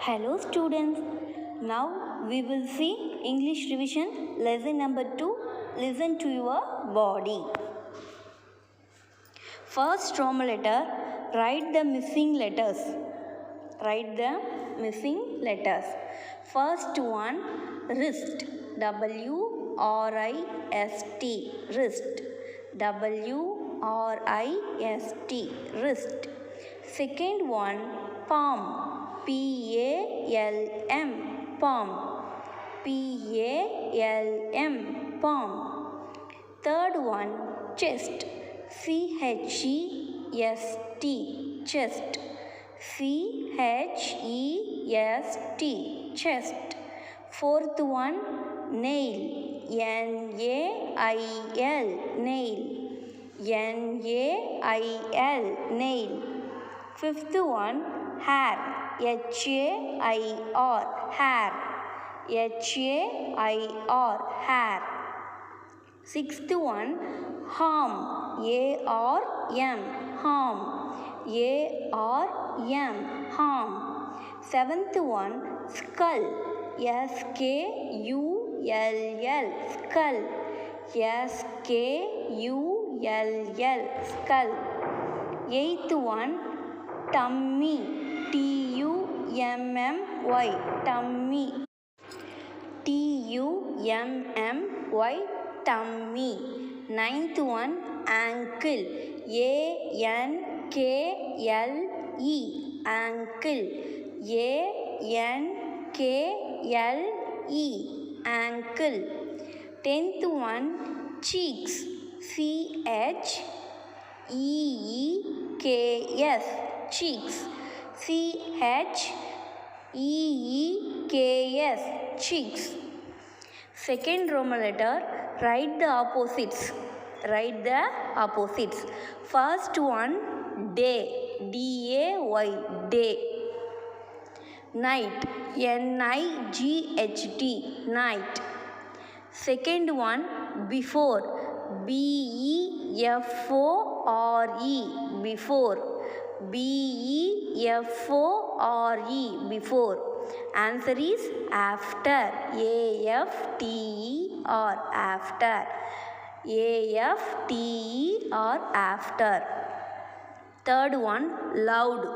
Hello students, now we will see English revision lesson number 2. Listen to your body. First Roman letter, write the missing letters. Write the missing letters. First one, wrist, W-R-I-S-T, wrist, W-R-I-S-T, wrist. Second one, palm, P-A-L-M, palm, P-A-L-M, palm. Third one, chest, C-H-E-S-T, chest, C-H-E-S-T, chest. Fourth one, nail, N-A-I-L, nail, N-A-I-L, nail. Fifth one, hair, H-A-I-R, hair, H-A-I-R, hair. Sixth one, arm, A-R-M, arm, A-R-M, arm. Seventh one, skull, S-K-U-L-L, skull, S-K-U-L-L, skull. Eighth one, tummy, T-U-M-M-Y, tummy, T-U-M-M-Y, tummy. Ninth one, ankle, A-N-K-L-E, ankle, A-N-K-L-E, ankle. Tenth one, cheeks, C-H-E-E-K-S, cheeks, C-H-E-E-K-S, cheeks. Second Roman letter, write the opposites. Write the opposites. First one, day, D-A-Y, day. Night, N-I-G-H-T, night. Second one, before, B-E-F-O-R-E, before, B-E-F-O-R-E, before. Answer is after, A-F-T-E-R, after, A-F-T-E-R, after. Third one, loud,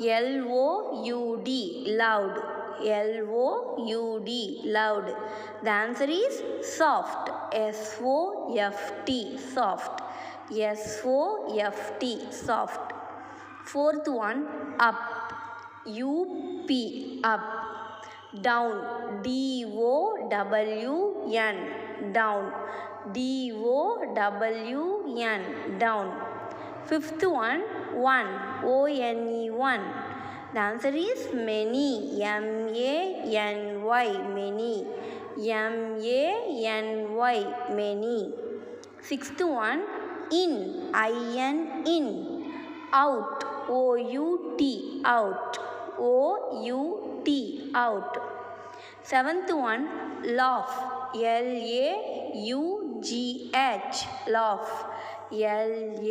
L-O-U-D, loud, L-O-U-D, loud. The answer is soft, S-O-F-T, soft, S-O-F-T, soft. Fourth one, up, U-P, up. Down, D-O-W-N, down, D-O-W-N, down. Fifth one, O-N-E, one. The answer is many, M-A-N-Y, many, M-A-N-Y, many. Sixth one, in, I-N, in. Out, O-U-T, out, O-U-T, out. Seventh one, laugh, L-A-U-G-H, laugh, L-A-U-G-H,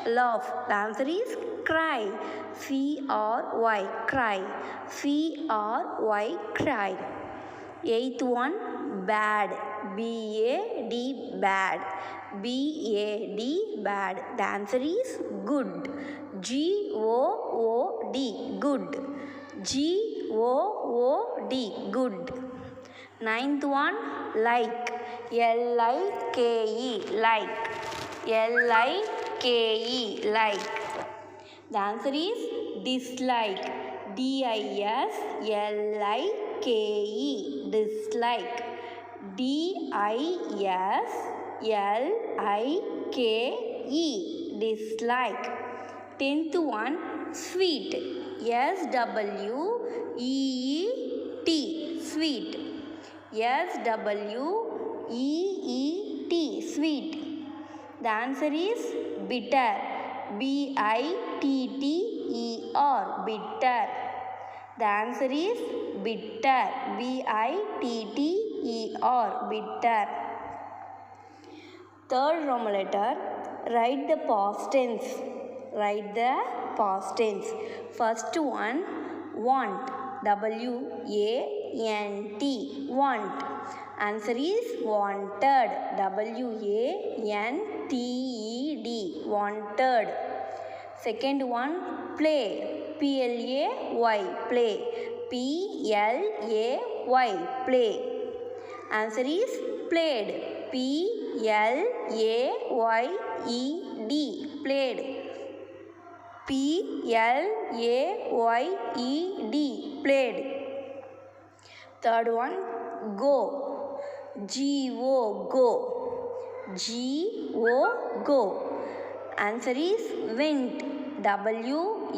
laugh. The answer is cry, C-R-Y, cry, C-R-Y, cry. Eighth one, bad, B-A-D, bad, B-A-D, bad. The answer is good, G-O-O-D, good, G-O-O-D, good. Ninth one, like, L-I-K-E, like, L-I-K-E, like. The answer is dislike, D-I-S-L-I-K-E, dislike, D-I-S-L-I-K-E, dislike. Tenth one, sweet, S-W-E-E-T, sweet, S-W-E-E-T, sweet. The answer is bitter, B-I-T-T-E-R, bitter. The answer is bitter, B-I-T-T-E-R, bitter. Third Roman letter, write the past tense. Write the past tense. First one, want. W-A-N-T. Want. Answer is wanted. W-A-N-T-E-D. Wanted. Second one, play. P-L-A-Y. Play. P-L-A-Y. Play. Answer is played. P-L-A-Y-E-D. Played. P-L-A-Y-E-D. Played. Third one, go. G-O. Go. G-O. Go. Answer is went. W-E-N-T.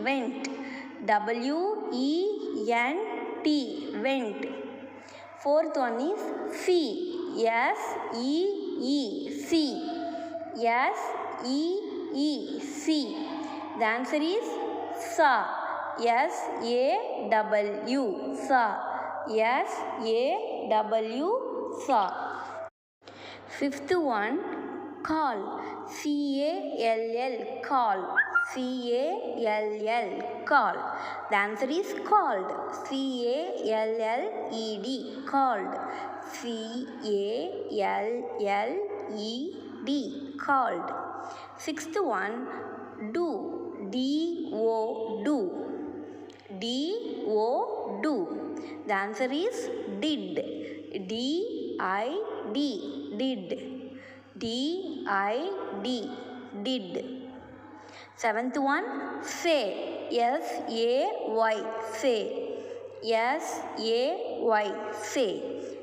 Went. W-E-N-T. Went. Fourth one is see. S-E-E. See. S-E-E. See. The answer is saw. S-A-W. Saw. S-A-W. Saw. Fifth one, call. C-A-L-L. Call. C-A-L-L. Call. The answer is called. C-A-L-L-E-D. Called. C-A-L-L-E-D. Called. Sixth one, do. D-O. Do. D-O. Do. The answer is did. D-I-D. Did. D-I-D. Did. Seventh one, say. S-A-Y. Say. S-A-Y. Say.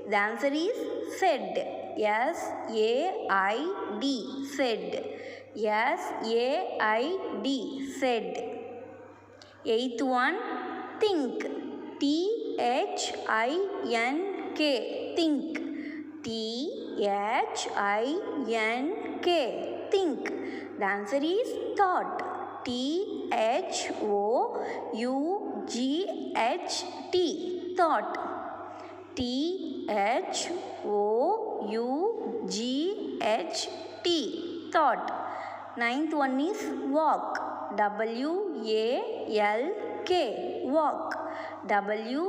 The answer is said. S-A-I-D. Said. S-A-I-D. Said. Eighth one, think. T-H-I-N-K. Think. T-H-I-N-K. Think. The answer is thought. T-H-O-U-G-H-T. Thought. T-H-O-U-G-H-T. Thought. Ninth one is walk. W-A-L-K. Walk. W-A-L-K.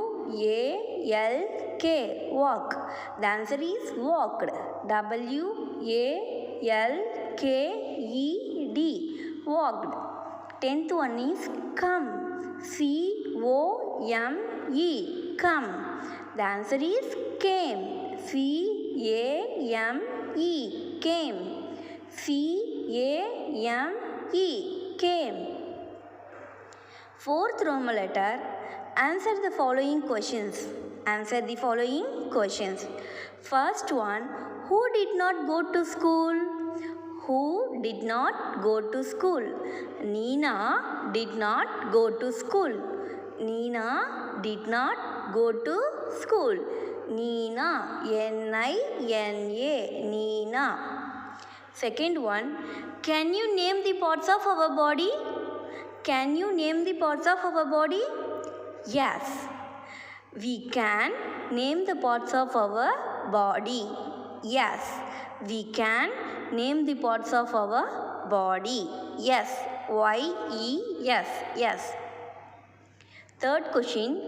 Walk. The answer is walked. W-A-L-K-E-D. Walked. Tenth one is come. C-O-M-E. Come. The answer is came. C-A-M-E. Came. C-A-M-E. Came. Fourth Roman letter. Answer the following questions. Answer the following questions. First one, who did not go to school? Who did not go to school? Nina did not go to school. Nina did not go to school. Nina. N-I-N-A. Nina. Second one, can you name the parts of our body? Can you name the parts of our body? Yes. We can name the parts of our body. Yes. We can name the parts of our body. Yes. Y-E-S. Yes. Third question,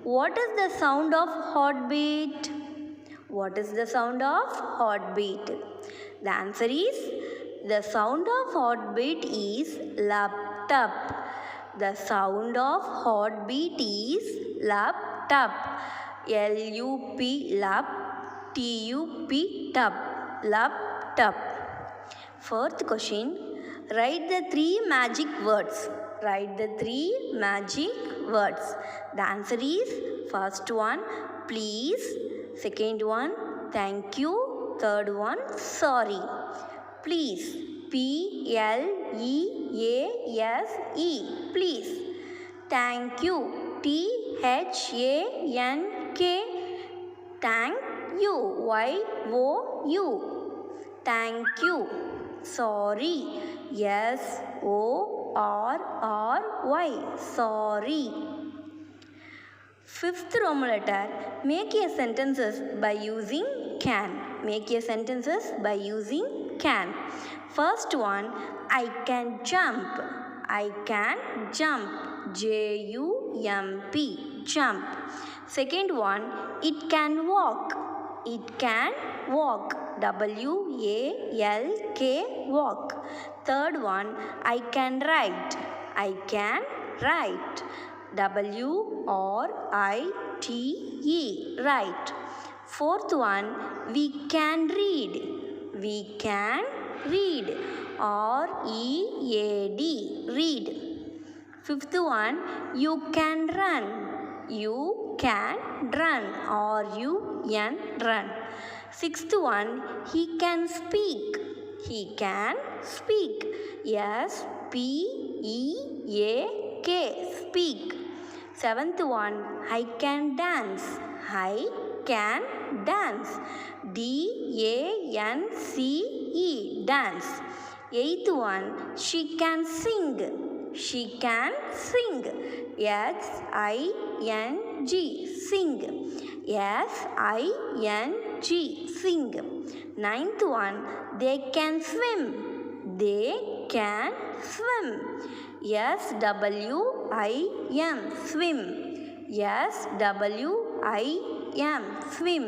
what is the sound of heartbeat? What is the sound of heartbeat? The answer is, the sound of heartbeat is lap-tap. The sound of heartbeat is lap-tap. L-U-P, lap, T-U-P, tap. Lap-tap. Fourth question, write the 3 magic words. Write the 3 magic words. The answer is, first one, please. Second one, thank you. Third one, sorry. Please. P-L-E-A-S-E. Please. Thank you. T-H-A-N-K. Thank you. Y-O-U. Thank you. Sorry. S-O-R-R-Y. Sorry. Fifth Roman letter. Make your sentences by using can. Make your sentences by using can. First one, I can jump. I can jump. J-U-M-P, jump. Second one, it can walk. It can walk. W-A-L-K, walk. Third one, I can write. I can write. W-R-I-T-E, write. Fourth one, we can read. We can read. R-E-A-D, read. Fifth one, you can run. You can run. R-U-N, run. Sixth one, he can speak. He can speak. S-P-E-A-K, speak. Seventh one, I can dance. I can dance. D-A-N-C-E, dance. Eighth one, she can sing. She can sing. S-I-N-G, sing. S-I-N-G, sing. Ninth one, they can swim. They can swim. S-W-I-M, swim. S-W-I-M, swim.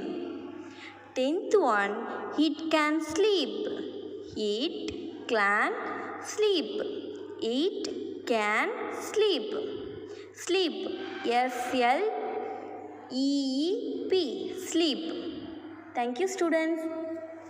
Tenth one, it can sleep. It can sleep. It can sleep. Sleep. S-L-E-E-P, sleep. Thank you, students.